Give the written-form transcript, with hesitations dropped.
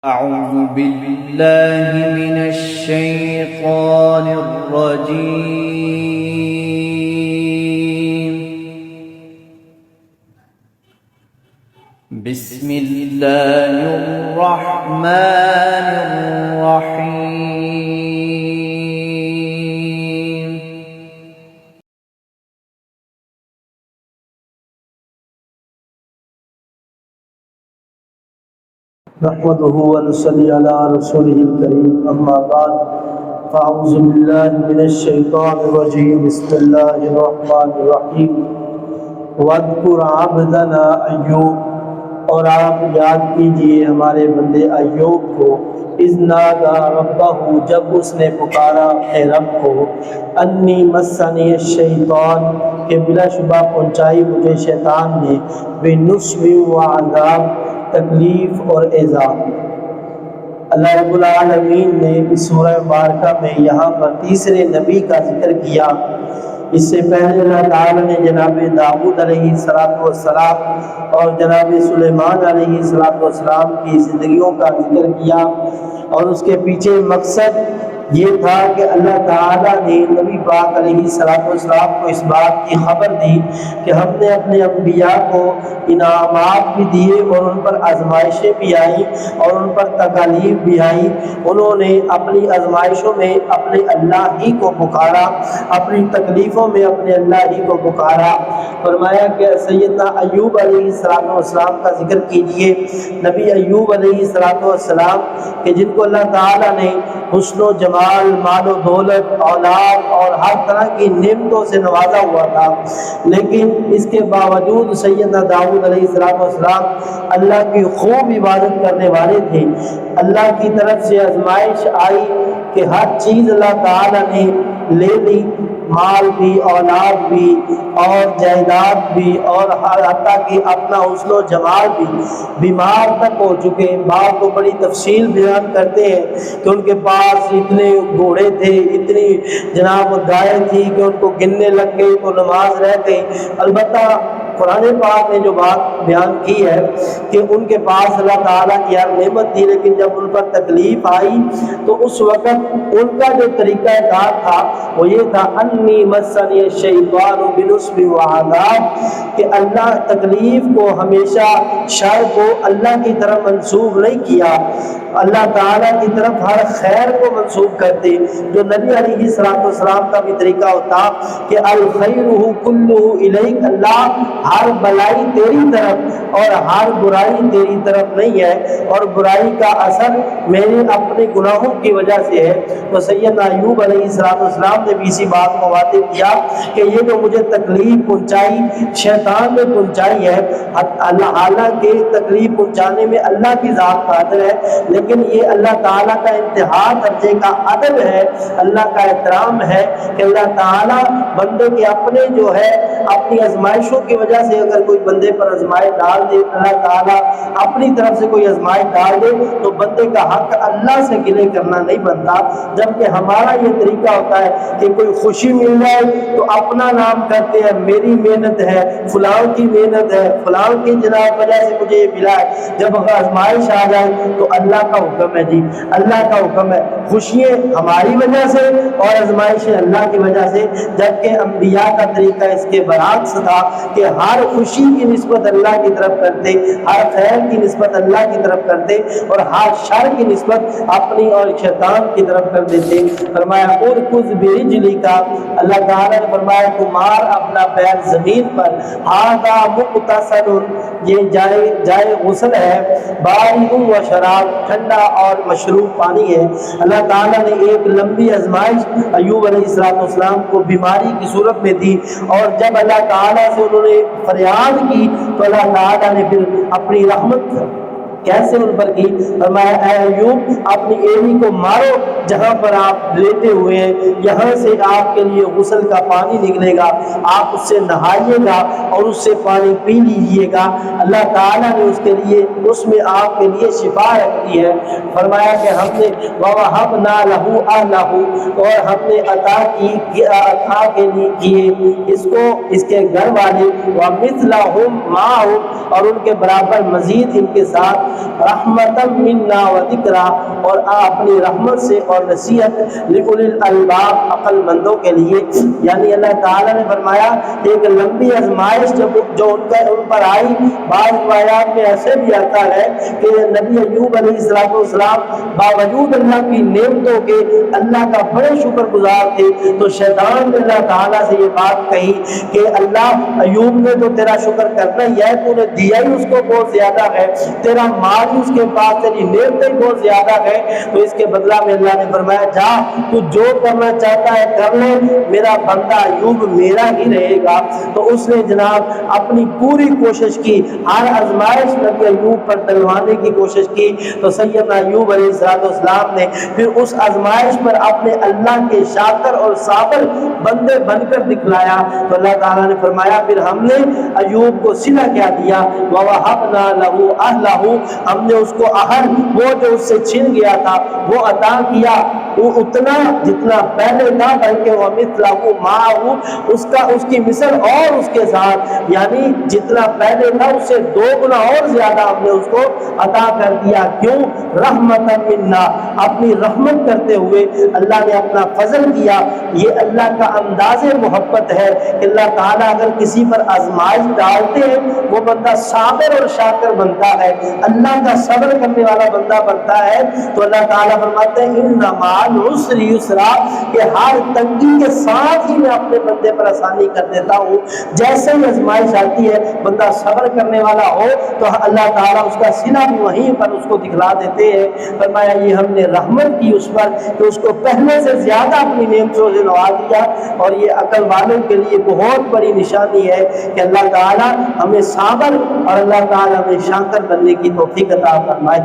أعوذ بالله من الشيطان الرجيم. بسم الله الرحمن الرحيم. نحمده ونصلي على رسوله الكريم اما بعد فاعوذ بالله من الشیطان الرجیم بسم اللہ الرحمن الرحیم واذکر عبدنا ایوب، اور آپ یاد کیجئے ہمارے بندے ایوب کو، اذ نادى ربہ، جب اس نے پکارا اے رب کو، انی مسنی الشیطان، کہ بلا شبہ پہنچائی مجھے شیطان نے، بنصب وعذاب، تکلیف اور عذاب۔ اللہ رب العالمین نے اس سورہ مبارکہ میں یہاں پر تیسرے نبی کا ذکر کیا۔ اس سے پہلے اللہ تعالیٰ نے جناب داؤد علیہ السلام اور جناب سلیمان علیہ السلام کی زندگیوں کا ذکر کیا، اور اس کے پیچھے مقصد یہ تھا کہ اللہ تعالیٰ نے نبی پاک علیہ السلام کو اس بات کی خبر دی کہ ہم نے اپنے انبیاء کو انعامات بھی دیے اور ان پر آزمائشیں بھی آئیں اور ان پر تکالیف بھی آئیں۔ انہوں نے اپنی آزمائشوں میں اپنے اللہ ہی کو پکارا، اپنی تکلیفوں میں اپنے اللہ ہی کو پکارا۔ فرمایا کہ سیدنا ایوب علیہ السلام کا ذکر کیجئے، نبی ایوب علیہ السلام کہ جن کو اللہ تعالیٰ نے حسن و جمال، مال و دولت، اولاد اور ہر طرح کی نعمتوں سے نوازا ہوا تھا، لیکن اس کے باوجود سیدنا داؤد علیہ السلام اللہ کی خوب عبادت کرنے والے تھے۔ اللہ کی طرف سے آزمائش آئی کہ ہر چیز اللہ تعالیٰ نے لے لی، مال بھی، اولاد بھی اور جائیداد بھی، اور حتیٰ کہ اپنا حسن و جمال بھی۔ بیمار تک ہو چکے، بعض کو بڑی تفصیل بیان کرتے ہیں کہ ان کے پاس اتنے گھوڑے تھے، اتنی جناب گائے تھی کہ ان کو گننے لگ گئی تو نماز رہ گئی۔ البتہ قرآن پاک نے جو بات بیان کی ہے کہ ان کے پاس اللہ تعالیٰ کی ہر نعمت تھی، لیکن جب ان پر تکلیف آئی تو اس وقت ان کا جو طریقہ کار تھا وہ یہ تھا، انی مسنی الشیطان بنصب وعذاب، کہ اللہ تکلیف کو ہمیشہ، شر کو اللہ کی طرف منسوب نہیں کیا، اللہ تعالیٰ کی طرف ہر خیر کو منسوب کرتے، جو نبی علیہ السلام کا بھی طریقہ ہوتا کہ الخیر کلہ الیک، اللہ ہر بلائی تیری طرف اور ہر برائی تیری طرف نہیں ہے، اور برائی کا اثر میرے اپنے گناہوں کی وجہ سے ہے۔ تو سیدنا ایوب علیہ السلام نے بھی اسی بات کو واضح کیا کہ یہ جو مجھے تکلیف پہنچائی شیطان نے پہنچائی ہے، حالانکہ تکلیف پہنچانے میں اللہ کی ذات قادر ہے، لیکن یہ اللہ تعالیٰ کا انتہا درجے کا ادب ہے، اللہ کا احترام ہے کہ اللہ تعالیٰ بندے کے اپنے جو ہے اپنی آزمائشوں کی وجہ سے اگر کوئی بندے پر آزمائش ڈال دے، اللہ تعالیٰ اپنی طرف سے کوئی آزمائش ڈال دے تو بندے کا حق اللہ سے گلے کرنا نہیں بنتا، جبکہ ہمارا یہ طریقہ ہوتا ہے کہ کوئی خوشی مل جائے تو اپنا نام کرتے ہیں، میری محنت ہے، فلاں کی محنت ہے، فلاں کی جناب وجہ سے مجھے یہ ملا ہے۔ جب آزمائش آ جائے تو اللہ کا حکم ہے، جی اللہ کا حکم ہے، خوشیاں ہماری وجہ سے اور آزمائشیں اللہ کی وجہ سے، جبکہ انبیاء کا طریقہ اس کے برعکس تھا کہ ہر خوشی کی نسبت اللہ کی طرف کرتے، ہر خیر کی نسبت اللہ کی طرف کرتے اور ہر شر کی نسبت اپنی اور شیطان کی طرف کر دیتے۔ فرمایا ارکض برجلک، اللہ تعالیٰ نے فرمایا تو مار اپنا پیر زمین پر، ھذا مغتسل، یہ جائے غسل ہے، بارد و شراب، ٹھنڈا اور مشروب پانی ہے۔ اللہ تعالیٰ نے ایک لمبی آزمائش ایوب علیہ السلام کو بیماری کی صورت میں دی، اور جب اللہ تعالیٰ سے انہوں نے فریاد کی تو اللہ تعالیٰ نے پھر اپنی رحمت کیسے ان پر کی؟ فرمایا اے ایوب اپنی ایڑی کو مارو جہاں پر آپ لیٹے ہوئے ہیں، یہاں سے آپ کے لیے غسل کا پانی نکلے گا، آپ اس سے نہائیے گا اور اس سے پانی پی لیجئے گا، اللہ تعالیٰ نے اس کے لیے اس میں آپ کے لیے شفا رکھی ہے۔ فرمایا کہ ہم نے وَوَهَبْنَا لَهُ أَهْلَهُ، اور ہم نے عطا کے لیے کیے اس کو اس کے گھر والے، وَمِثْلَهُمْ مَعَهُمْ، اور ان کے برابر مزید ان کے ساتھ رحمتا منا و ذکرا، اور اپنی رحمت سے اور نصیحت لأولی الالباب عقل مندوں کے لیے۔ یعنی اللہ تعالیٰ نے فرمایا ایک لمبی آزمائش جو ان پر آئی، بعض روایات میں ایسے بھی آتا ہے کہ نبی ایوب علیہ السلام باوجود اللہ کی نعمتوں کے اللہ کا بڑے شکر گزار تھے، تو شیطان نے اللہ تعالیٰ سے یہ بات کہی کہ اللہ ایوب نے تو تیرا شکر کرنا ہی ہے، تو نے دیا ہی اس کو بہت زیادہ ہے، تیرا مال ہی اس کے پاس، تیری نعمتیں بہت زیادہ ہے، تو اس کے بدلہ میں اللہ نے فرمایا جا تو جو کرنا چاہتا ہے کر لے، میرا بندہ ایوب میرا ہی رہے گا۔ تو اس نے جناب اپنی پوری کوشش کی، ہر آزمائش نبی ایوب پر ڈلوانے کی کوشش کی، تو سیدنا ایوب علیہ السلام نے پھر اس آزمائش پر اپنے اللہ کے شاکر اور صابر بندے بن کر دکھلایا۔ تو اللہ تعالیٰ نے فرمایا پھر ہم نے ایوب کو صلہ کیا دیا، وَوَهَبْنَا لَهُ أَهْلَهُ، ہم نے اس کو اہل وہ جو اس سے چھن گیا تھا وہ عطا کیا، وہ اتنا جتنا پہلے تھا، بلکہ وَمِثْلَهُ مَعَهُ، اس کی مثل اور اس کے ساتھ، یعنی جتنا پہلے تھا اس سے 2 گنا اور زیادہ ہم نے اس کو عطا کر دیا۔ کیوں؟ رحمت منا، اپنی رحمت کرتے ہوئے اللہ نے اپنا فضل کیا۔ یہ اللہ کا انداز محبت ہے کہ اللہ تعالیٰ اگر کسی پر آزمائش ڈالتے ہیں وہ بندہ صابر اور شاکر بنتا ہے، اللہ کا صبر کرنے والا بندہ بنتا ہے، تو اللہ تعالیٰ فرماتے ہیں ان مع العسر یسرا، کہ ہر تنگی کے ساتھ ہی میں اپنے بندے پر آسانی کر دیتا ہوں۔ جیسے ہی آزمائش آتی ہے بندہ صبر کرنے والا ہو تو اللہ تعالیٰ اس کا صلہ بھی وہیں پر اس کو دکھلا دیتے ہیں۔ فرمایا یہ ہم نے رحمت کی اس پر کہ اس کو پہلے سے زیادہ اپنی نعمتوں سے نواز دیا، اور یہ عقل والوں کے لیے بہت بڑی نشانی ہے کہ اللہ تعالیٰ ہمیں صابر اور اللہ تعالیٰ ہمیں شاکر بننے کی توفیق عطا فرمائے۔